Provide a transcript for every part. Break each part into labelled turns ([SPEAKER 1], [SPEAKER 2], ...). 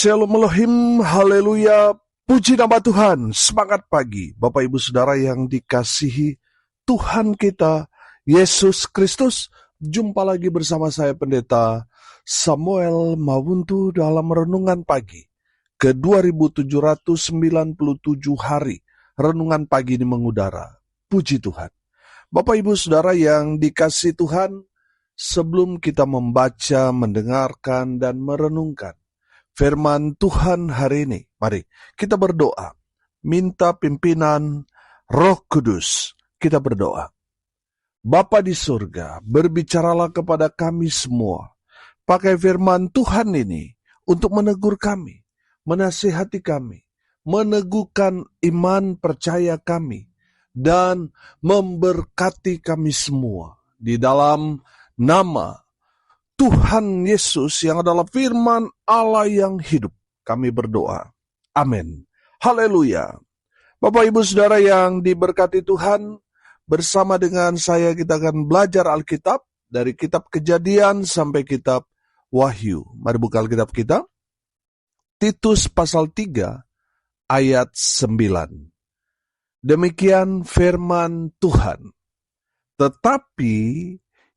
[SPEAKER 1] Shalom Elohim, haleluya, puji nama Tuhan, semangat pagi. Bapak Ibu Saudara yang dikasihi Tuhan kita, Yesus Kristus. Jumpa lagi bersama saya Pendeta Samuel Mawuntu dalam Renungan Pagi ke 2797 hari. Renungan Pagi ini mengudara, puji Tuhan. Bapak Ibu Saudara yang dikasihi Tuhan, sebelum kita membaca, mendengarkan, dan merenungkan firman Tuhan hari ini, mari kita berdoa. Minta pimpinan Roh Kudus. Kita berdoa. Bapa di surga, berbicaralah kepada kami semua. Pakai firman Tuhan ini untuk menegur kami, menasihati kami, meneguhkan iman percaya kami, dan memberkati kami semua. Di dalam nama Tuhan Yesus yang adalah firman Allah yang hidup, kami berdoa. Amin. Haleluya. Bapak Ibu Saudara yang diberkati Tuhan, bersama dengan saya kita akan belajar Alkitab dari kitab Kejadian sampai kitab Wahyu. Mari buka Alkitab kita. Titus pasal 3 ayat 9. Demikian firman Tuhan. Tetapi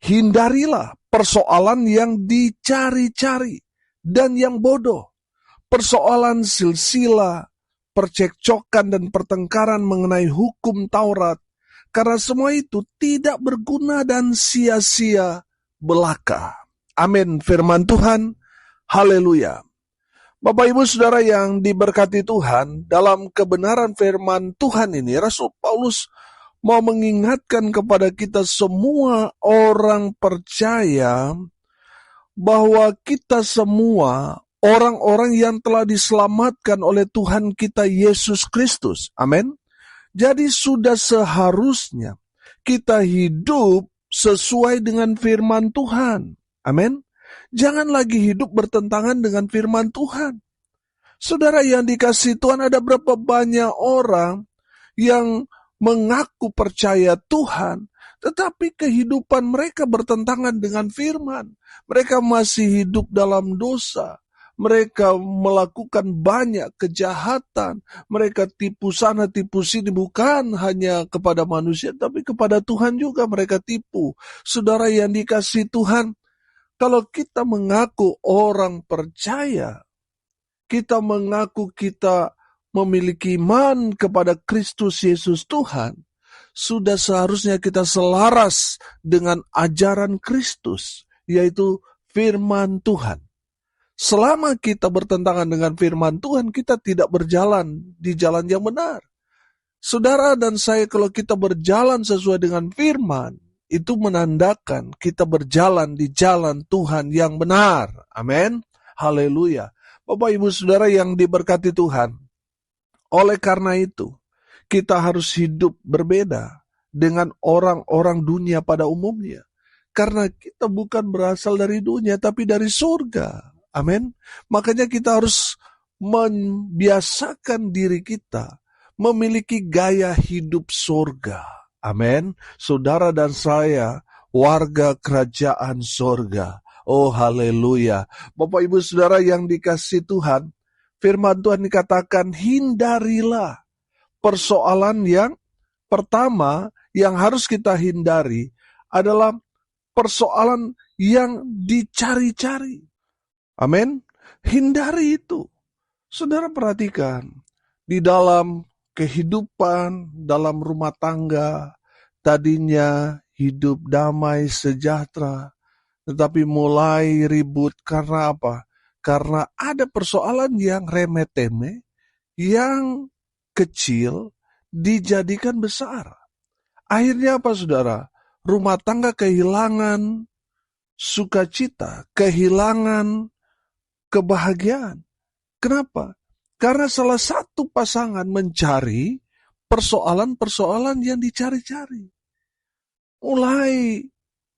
[SPEAKER 1] hindarilah persoalan yang dicari-cari dan yang bodoh. Persoalan silsilah, percekcokan dan pertengkaran mengenai hukum Taurat. Karena semua itu tidak berguna dan sia-sia belaka. Amin. Firman Tuhan. Haleluya. Bapak Ibu Saudara yang diberkati Tuhan, dalam kebenaran firman Tuhan ini, Rasul Paulus mau mengingatkan kepada kita semua orang percaya bahwa kita semua orang-orang yang telah diselamatkan oleh Tuhan kita Yesus Kristus. Amin. Jadi sudah seharusnya kita hidup sesuai dengan firman Tuhan. Amin. Jangan lagi hidup bertentangan dengan firman Tuhan. Saudara yang dikasihi Tuhan, ada berapa banyak orang yang mengaku percaya Tuhan, tetapi kehidupan mereka bertentangan dengan firman. Mereka masih hidup dalam dosa. Mereka melakukan banyak kejahatan. Mereka tipu sana, tipu sini, bukan hanya kepada manusia, tapi kepada Tuhan juga mereka tipu. Saudara yang dikasihi Tuhan, kalau kita mengaku orang percaya, kita mengaku kita memiliki iman kepada Kristus Yesus Tuhan, sudah seharusnya kita selaras dengan ajaran Kristus, yaitu firman Tuhan. Selama kita bertentangan dengan firman Tuhan, kita tidak berjalan di jalan yang benar. Saudara dan saya, kalau kita berjalan sesuai dengan firman, itu menandakan kita berjalan di jalan Tuhan yang benar. Amin. Haleluya. Bapak Ibu Saudara yang diberkati Tuhan, oleh karena itu, kita harus hidup berbeda dengan orang-orang dunia pada umumnya. Karena kita bukan berasal dari dunia, tapi dari surga. Amin. Makanya kita harus membiasakan diri kita memiliki gaya hidup surga. Amin. Saudara dan saya, warga kerajaan surga. Oh haleluya. Bapak Ibu Saudara yang dikasihi Tuhan, firman Tuhan dikatakan, hindarilah. Persoalan yang pertama yang harus kita hindari adalah persoalan yang dicari-cari. Amin. Hindari itu. Saudara perhatikan, di dalam kehidupan, dalam rumah tangga, tadinya hidup damai sejahtera, tetapi mulai ribut karena apa? Karena ada persoalan yang remeh-temeh, yang kecil dijadikan besar. Akhirnya apa saudara? Rumah tangga kehilangan sukacita, kehilangan kebahagiaan. Kenapa? Karena salah satu pasangan mencari persoalan-persoalan yang dicari-cari. Mulai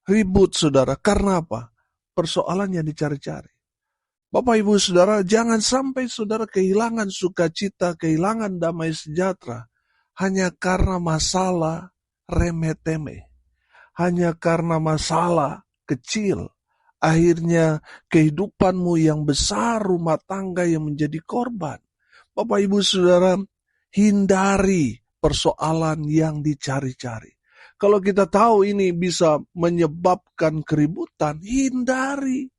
[SPEAKER 1] ribut saudara, karena apa? Persoalan yang dicari-cari. Bapak Ibu Saudara, jangan sampai saudara kehilangan sukacita, kehilangan damai sejahtera hanya karena masalah remeh-temeh, hanya karena masalah kecil Akhirnya kehidupanmu yang besar, rumah tangga yang menjadi korban. Bapak Ibu Saudara, hindari persoalan yang dicari-cari. Kalau kita tahu ini bisa menyebabkan keributan, hindari.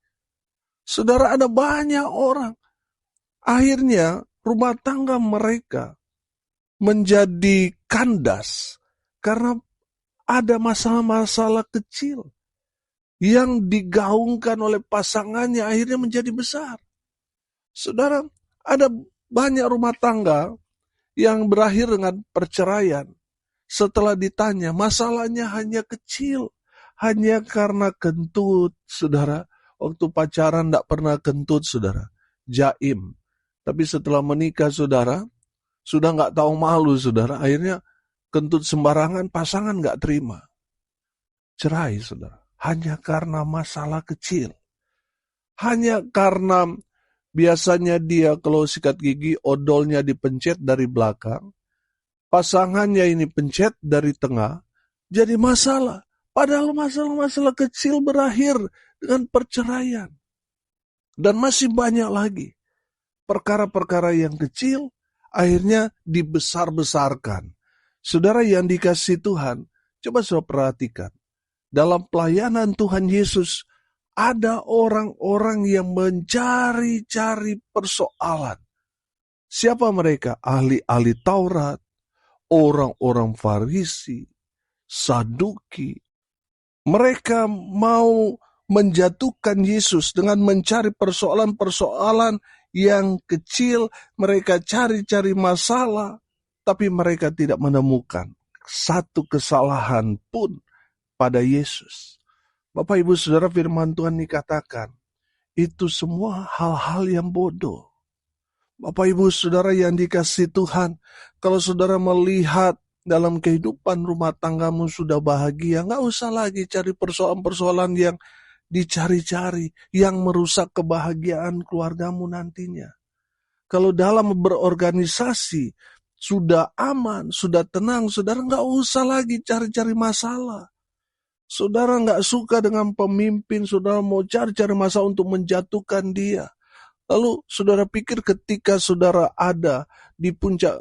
[SPEAKER 1] Saudara, ada banyak orang. Akhirnya rumah tangga mereka menjadi kandas karena ada masalah-masalah kecil yang digaungkan oleh pasangannya akhirnya menjadi besar. Saudara, ada banyak rumah tangga yang berakhir dengan perceraian. Setelah ditanya, masalahnya hanya kecil. Hanya karena kentut, saudara. Waktu pacaran tidak pernah kentut, saudara. Jaim. Tapi setelah menikah, saudara, sudah nggak tahu malu, saudara. Akhirnya kentut sembarangan, pasangan nggak terima. Cerai, saudara. Hanya karena masalah kecil. Hanya karena biasanya dia kalau sikat gigi, odolnya dipencet dari belakang. Pasangannya ini pencet dari tengah. Jadi masalah. Padahal masalah-masalah kecil berakhir dengan perceraian. Dan masih banyak lagi. Perkara-perkara yang kecil akhirnya dibesar-besarkan. Saudara yang dikasihi Tuhan, coba saudara perhatikan. Dalam pelayanan Tuhan Yesus, ada orang-orang yang mencari-cari persoalan. Siapa mereka? Ahli-ahli Taurat, orang-orang Farisi, Saduki. Mereka mau menjatuhkan Yesus dengan mencari persoalan-persoalan yang kecil. Mereka cari-cari masalah, tapi mereka tidak menemukan satu kesalahan pun pada Yesus. Bapak Ibu Saudara, firman Tuhan dikatakan, itu semua hal-hal yang bodoh. Bapak Ibu Saudara yang dikasihi Tuhan, kalau saudara melihat dalam kehidupan rumah tanggamu sudah bahagia, nggak usah lagi cari persoalan-persoalan yang dicari-cari, yang merusak kebahagiaan keluargamu nantinya. Kalau dalam berorganisasi sudah aman, sudah tenang, saudara nggak usah lagi cari-cari masalah. Saudara nggak suka dengan pemimpin, saudara mau cari-cari masalah untuk menjatuhkan dia. Lalu saudara pikir ketika saudara ada di puncak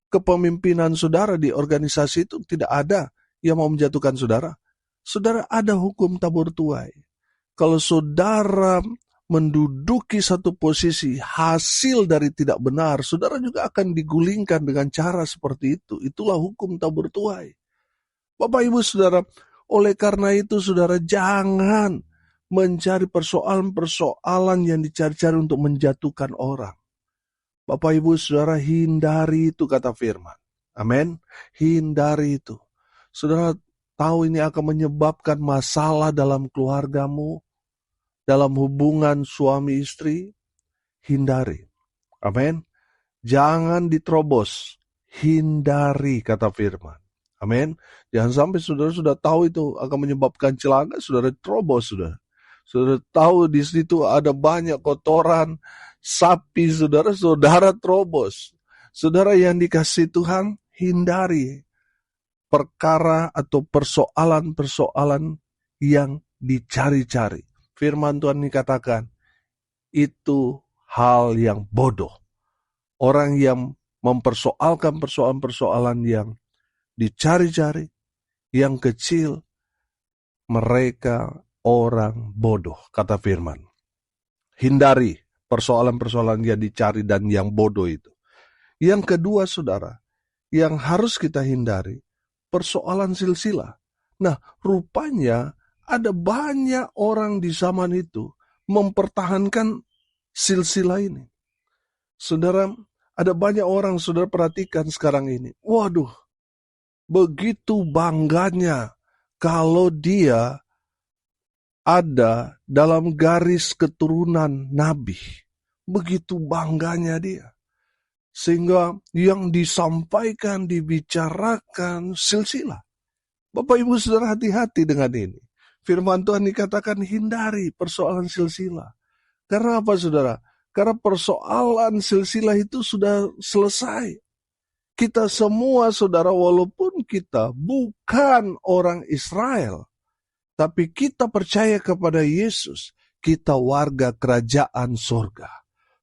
[SPEAKER 1] kepemimpinan saudara di organisasi itu tidak ada yang mau menjatuhkan saudara. Saudara, ada hukum tabur tuai. Kalau saudara menduduki satu posisi hasil dari tidak benar, saudara juga akan digulingkan dengan cara seperti itu. Itulah hukum tabur tuai. Bapak Ibu Saudara, oleh karena itu saudara jangan mencari persoalan-persoalan yang dicari-cari untuk menjatuhkan orang. Bapak Ibu Saudara, hindari itu kata firman. Amin. Hindari itu. Saudara tahu ini akan menyebabkan masalah dalam keluargamu, dalam hubungan suami istri. Hindari. Amin. Jangan diterobos. Hindari kata firman. Amin. Jangan sampai saudara sudah tahu itu akan menyebabkan celaka, saudara terobos sudah. Saudara tahu di situ ada banyak kotoran sapi, saudara terobos. Saudara yang dikasihi Tuhan, hindari perkara atau persoalan-persoalan yang dicari-cari. Firman Tuhan dikatakan, itu hal yang bodoh. Orang yang mempersoalkan persoalan-persoalan yang dicari-cari, yang kecil, mereka orang bodoh, kata firman. Hindari persoalan-persoalan yang dicari dan yang bodoh itu. Yang kedua, saudara, yang harus kita hindari, persoalan silsilah. Nah, rupanya ada banyak orang di zaman itu mempertahankan silsilah ini. Saudara, ada banyak orang, saudara perhatikan sekarang ini. Waduh, begitu bangganya kalau dia ada dalam garis keturunan Nabi. Begitu bangganya dia. Sehingga yang disampaikan, dibicarakan silsilah. Bapak Ibu Saudara hati-hati dengan ini. Firman Tuhan dikatakan hindari persoalan silsilah. Karena apa saudara? Karena persoalan silsilah itu sudah selesai. Kita semua saudara walaupun kita bukan orang Israel, Tapi kita percaya kepada Yesus, kita warga kerajaan sorga.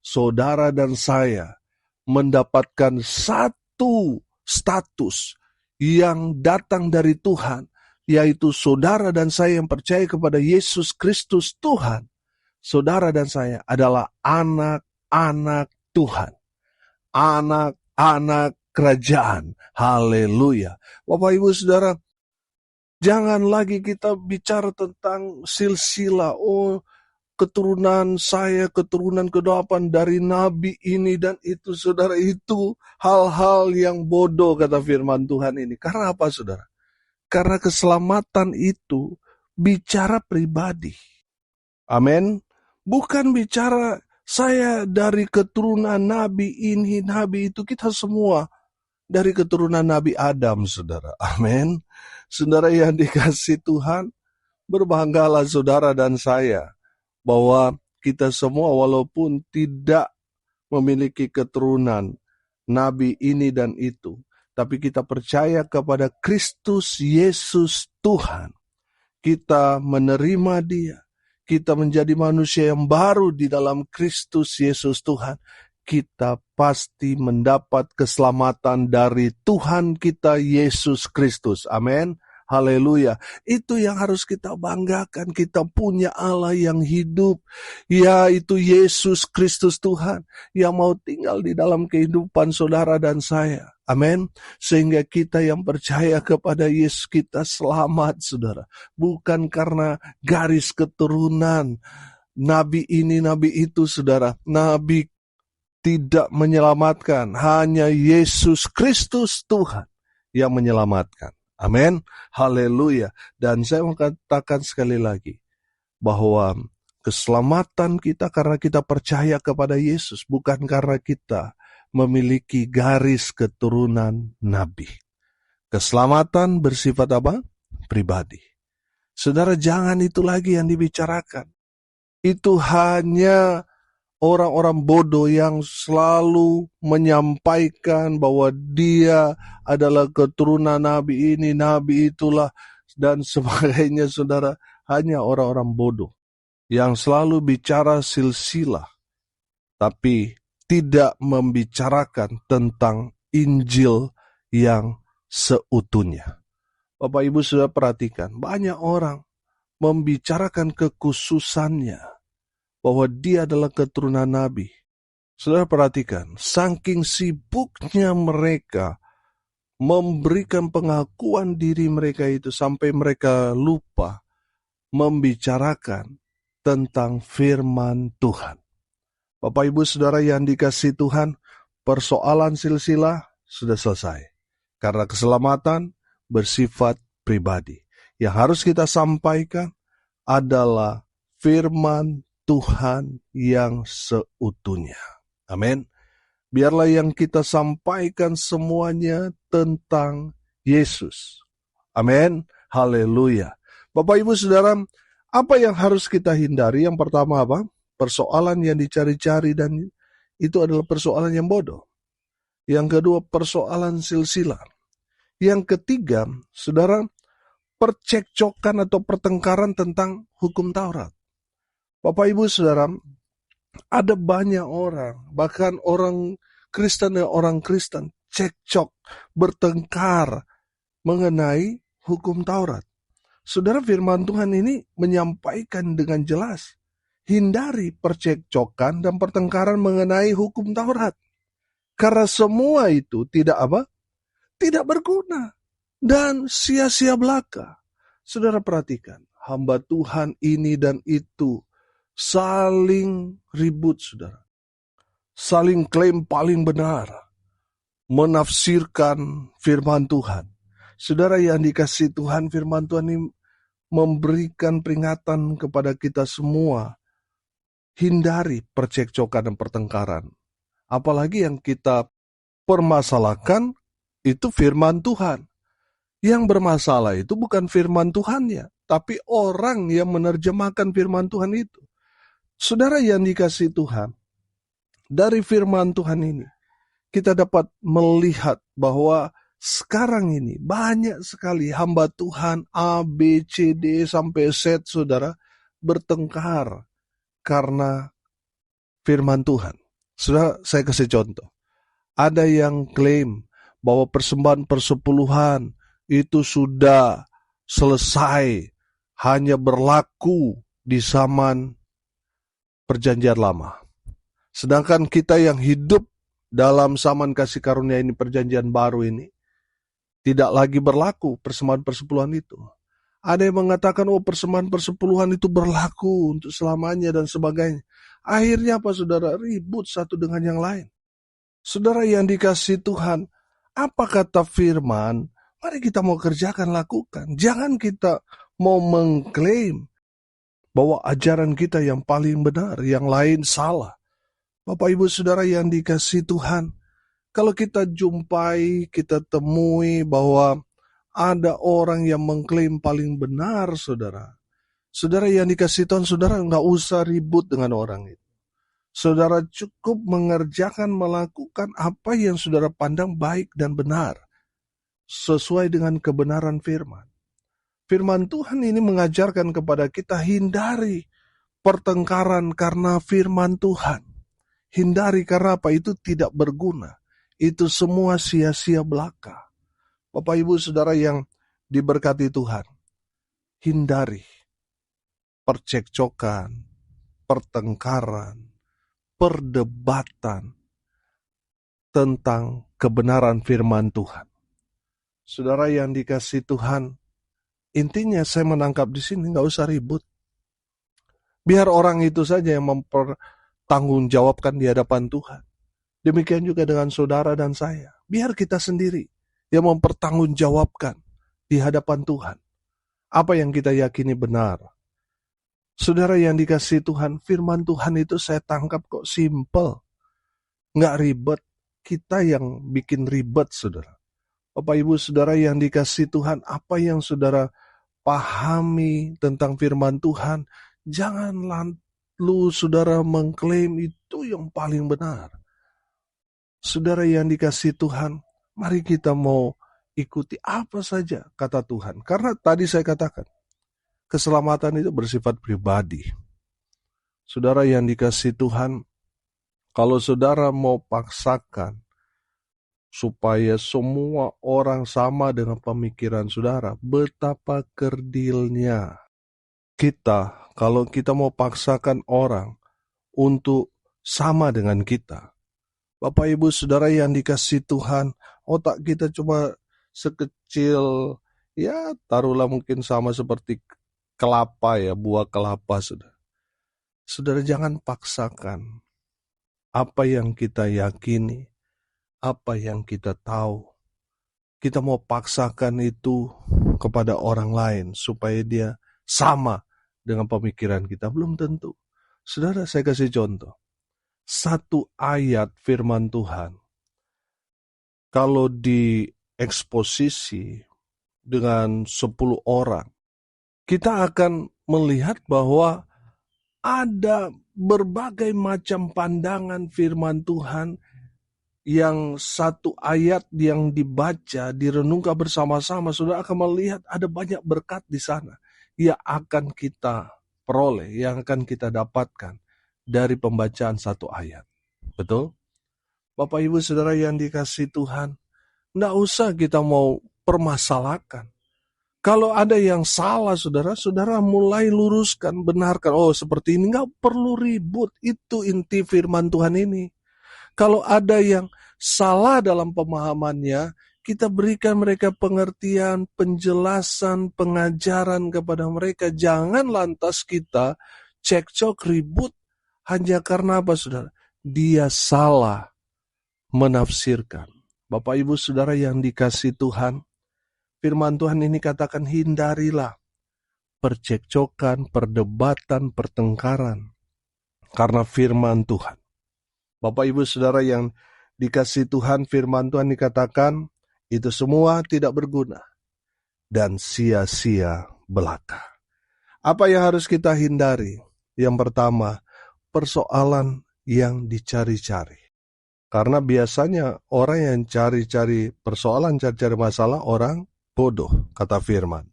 [SPEAKER 1] Saudara dan saya mendapatkan satu status yang datang dari Tuhan, yaitu saudara dan saya yang percaya kepada Yesus Kristus Tuhan. Saudara dan saya adalah anak-anak Tuhan. Anak-anak kerajaan. Haleluya. Bapak Ibu Saudara, jangan lagi kita bicara tentang silsilah. Oh, keturunan saya, keturunan ke-8 dari nabi ini dan itu. Saudara, itu hal-hal yang bodoh kata firman Tuhan ini. Karena apa, saudara? Karena keselamatan itu bicara pribadi. Amin. Bukan bicara saya dari keturunan nabi ini, nabi itu. Kita semua dari keturunan Nabi Adam, saudara. Amin. Saudara yang dikasihi Tuhan, berbanggalah saudara dan saya bahwa kita semua walaupun tidak memiliki keturunan Nabi ini dan itu, tapi kita percaya kepada Kristus Yesus Tuhan. Kita menerima Dia. Kita menjadi manusia yang baru di dalam Kristus Yesus Tuhan. Kita pasti mendapat keselamatan dari Tuhan kita Yesus Kristus. Amin. Haleluya. Itu yang harus kita banggakan. Kita punya Allah yang hidup, yaitu Yesus Kristus Tuhan, yang mau tinggal di dalam kehidupan saudara dan saya. Amin. Sehingga kita yang percaya kepada Yesus, kita selamat, saudara. Bukan karena garis keturunan nabi ini, nabi itu, saudara. Nabi tidak menyelamatkan, hanya Yesus Kristus Tuhan yang menyelamatkan. Amin. Haleluya. Dan saya mau katakan sekali lagi bahwa keselamatan kita karena kita percaya kepada Yesus, bukan karena kita memiliki garis keturunan nabi. Keselamatan bersifat apa? Pribadi. Saudara, jangan itu lagi yang dibicarakan. Itu hanya orang-orang bodoh yang selalu menyampaikan bahwa dia adalah keturunan nabi ini, nabi itulah, dan sebagainya, saudara. Hanya orang-orang bodoh yang selalu bicara silsilah, tapi tidak membicarakan tentang Injil yang seutuhnya. Bapak Ibu sudah perhatikan, banyak orang membicarakan kekhususannya, bahwa dia adalah keturunan nabi. Saudara perhatikan, saking sibuknya mereka memberikan pengakuan diri mereka itu, sampai mereka lupa membicarakan tentang firman Tuhan. Bapak Ibu Saudara yang dikasihi Tuhan, persoalan silsilah sudah selesai. Karena keselamatan bersifat pribadi. Yang harus kita sampaikan adalah firman Tuhan yang seutuhnya. Amin. Biarlah yang kita sampaikan semuanya tentang Yesus. Amin. Haleluya. Bapak Ibu Saudara, apa yang harus kita hindari? Yang pertama apa? Persoalan yang dicari-cari, dan itu adalah persoalan yang bodoh. Yang kedua, persoalan silsilah. Yang ketiga, saudara, percekcokan atau pertengkaran tentang hukum Taurat. Bapak Ibu Saudara, ada banyak orang, bahkan orang Kristen dan orang Kristen, cekcok, bertengkar mengenai hukum Taurat. Saudara, firman Tuhan ini menyampaikan dengan jelas, hindari percekcokan dan pertengkaran mengenai hukum Taurat. Karena semua itu tidak apa? Tidak berguna dan sia-sia belaka. Saudara perhatikan, hamba Tuhan ini dan itu saling ribut, saudara. Saling klaim paling benar, menafsirkan firman Tuhan. Saudara yang dikasihi Tuhan, firman Tuhan ini memberikan peringatan kepada kita semua. Hindari percekcokan dan pertengkaran. Apalagi yang kita permasalahkan itu firman Tuhan. Yang bermasalah itu bukan firman Tuhannya, tapi orang yang menerjemahkan firman Tuhan itu. Saudara yang dikasihi Tuhan, dari firman Tuhan ini, kita dapat melihat bahwa Sekarang ini banyak sekali hamba Tuhan A, B, C, D sampai Z, saudara, bertengkar karena firman Tuhan. Saudara, saya kasih contoh. Ada yang klaim bahwa persembahan persepuluhan itu sudah selesai, hanya berlaku di zaman perjanjian lama. Sedangkan kita yang hidup dalam zaman kasih karunia ini, perjanjian baru ini, tidak lagi berlaku persembahan persepuluhan itu. Ada yang mengatakan, oh persembahan persepuluhan itu berlaku untuk selamanya dan sebagainya. Akhirnya apa saudara? Ribut satu dengan yang lain. Saudara yang dikasihi Tuhan, apa kata firman? Mari kita mau kerjakan, lakukan. Jangan kita mau mengklaim bahwa ajaran kita yang paling benar, yang lain salah. Bapak Ibu Saudara yang dikasihi Tuhan, kalau kita jumpai, kita temui bahwa ada orang yang mengklaim paling benar, saudara. Saudara yang dikasihi Tuhan, saudara nggak usah ribut dengan orang itu. Saudara cukup mengerjakan, melakukan apa yang saudara pandang baik dan benar, sesuai dengan kebenaran firman. Firman Tuhan ini mengajarkan kepada kita hindari pertengkaran karena firman Tuhan. Hindari karena apa? Itu tidak berguna. Itu semua sia-sia belaka. Bapak Ibu Saudara yang diberkati Tuhan, hindari percekcokan, pertengkaran, perdebatan tentang kebenaran firman Tuhan. Saudara yang dikasihi Tuhan, intinya saya menangkap di sini, nggak usah ribut. Biar orang itu saja yang mempertanggungjawabkan di hadapan Tuhan. Demikian juga dengan saudara dan saya. Biar kita sendiri yang mempertanggungjawabkan di hadapan Tuhan apa yang kita yakini benar. Saudara yang dikasihi Tuhan, firman Tuhan itu saya tangkap kok simple, nggak ribet. Kita yang bikin ribet, saudara. Bapak Ibu Saudara yang dikasihi Tuhan, apa yang saudara pahami tentang firman Tuhan, jangan lalu saudara mengklaim itu yang paling benar. Saudara yang dikasihi Tuhan, mari kita mau ikuti apa saja kata Tuhan. Karena tadi saya katakan, keselamatan itu bersifat pribadi. Saudara yang dikasihi Tuhan, kalau saudara mau paksakan supaya semua orang sama dengan pemikiran saudara, betapa kerdilnya kita kalau kita mau paksakan orang untuk sama dengan kita. Bapak Ibu Saudara yang dikasihi Tuhan, otak kita cuma sekecil, ya taruhlah mungkin sama seperti kelapa ya, buah kelapa saudara. Saudara jangan paksakan apa yang kita yakini, apa yang kita tahu. Kita mau paksakan itu kepada orang lain supaya dia sama dengan pemikiran kita, belum tentu. Saudara, saya kasih contoh. Satu ayat firman Tuhan, kalau dieksposisi dengan 10 orang, kita akan melihat bahwa ada berbagai macam pandangan firman Tuhan yang satu ayat yang dibaca, direnungkan bersama-sama, saudara akan melihat ada banyak berkat di sana yang akan kita peroleh, yang akan kita dapatkan dari pembacaan satu ayat. Betul? Bapak Ibu Saudara yang dikasihi Tuhan, tidak usah kita mau permasalahkan. Kalau ada yang salah saudara, saudara mulai luruskan, benarkan. Oh seperti ini, nggak perlu ribut. Itu inti firman Tuhan ini. Kalau ada yang salah dalam pemahamannya, kita berikan mereka pengertian, penjelasan, pengajaran kepada mereka. Jangan lantas kita cekcok ribut hanya karena apa saudara? Dia salah menafsirkan. Bapak Ibu Saudara yang dikasihi Tuhan, firman Tuhan ini katakan hindarilah percekcokan, perdebatan, pertengkaran karena firman Tuhan. Bapak Ibu Saudara yang dikasihi Tuhan, firman Tuhan dikatakan itu semua tidak berguna dan sia-sia belaka. Apa yang harus kita hindari? Yang pertama, persoalan yang dicari-cari. Karena biasanya orang yang cari-cari persoalan, cari-cari masalah, orang bodoh, kata firman.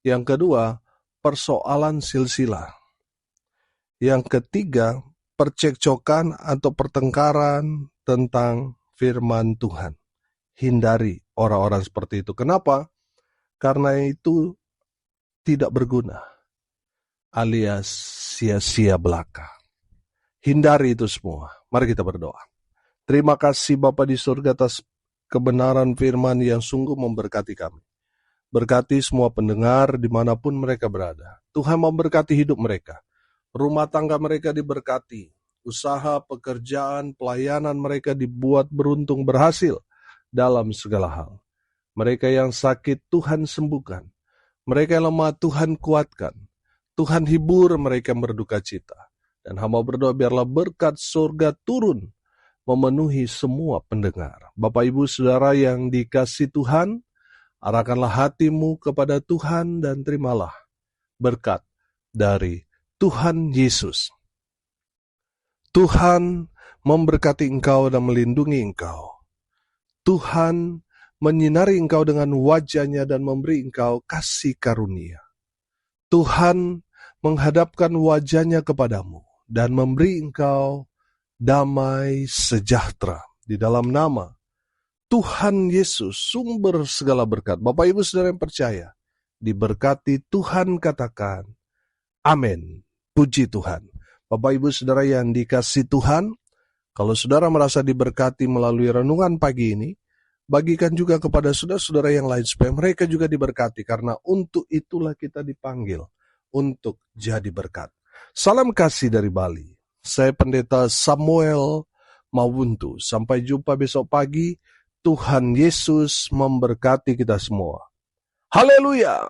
[SPEAKER 1] Yang kedua, persoalan silsilah. Yang ketiga, percekcokan atau pertengkaran tentang firman Tuhan. Hindari orang-orang seperti itu. Kenapa? Karena itu tidak berguna, alias sia-sia belaka. Hindari itu semua. Mari kita berdoa. Terima kasih Bapa di surga atas kebenaran firman yang sungguh memberkati kami. Berkati semua pendengar dimanapun mereka berada. Tuhan memberkati hidup mereka. Rumah tangga mereka diberkati. Usaha, pekerjaan, pelayanan mereka dibuat beruntung berhasil dalam segala hal. Mereka yang sakit Tuhan sembuhkan. Mereka yang lemah Tuhan kuatkan. Tuhan hibur mereka yang berduka cita. Dan hamba berdoa biarlah berkat surga turun memenuhi semua pendengar. Bapak Ibu Saudara yang dikasihi Tuhan, arahkanlah hatimu kepada Tuhan dan terimalah berkat dari Tuhan Yesus. Tuhan memberkati engkau dan melindungi engkau. Tuhan menyinari engkau dengan wajah-Nya dan memberi engkau kasih karunia. Tuhan menghadapkan wajah-Nya kepadamu dan memberi engkau damai sejahtera di dalam nama Tuhan Yesus, sumber segala berkat. Bapak Ibu Saudara yang percaya, diberkati Tuhan, katakan amin. Puji Tuhan. Bapak Ibu Saudara yang dikasihi Tuhan, kalau saudara merasa diberkati melalui renungan pagi ini, bagikan juga kepada saudara-saudara yang lain supaya mereka juga diberkati, karena untuk itulah kita dipanggil untuk jadi berkat. Salam kasih dari Bali. Saya Pendeta Samuel Mawuntu. Sampai jumpa besok pagi. Tuhan Yesus memberkati kita semua. Haleluya!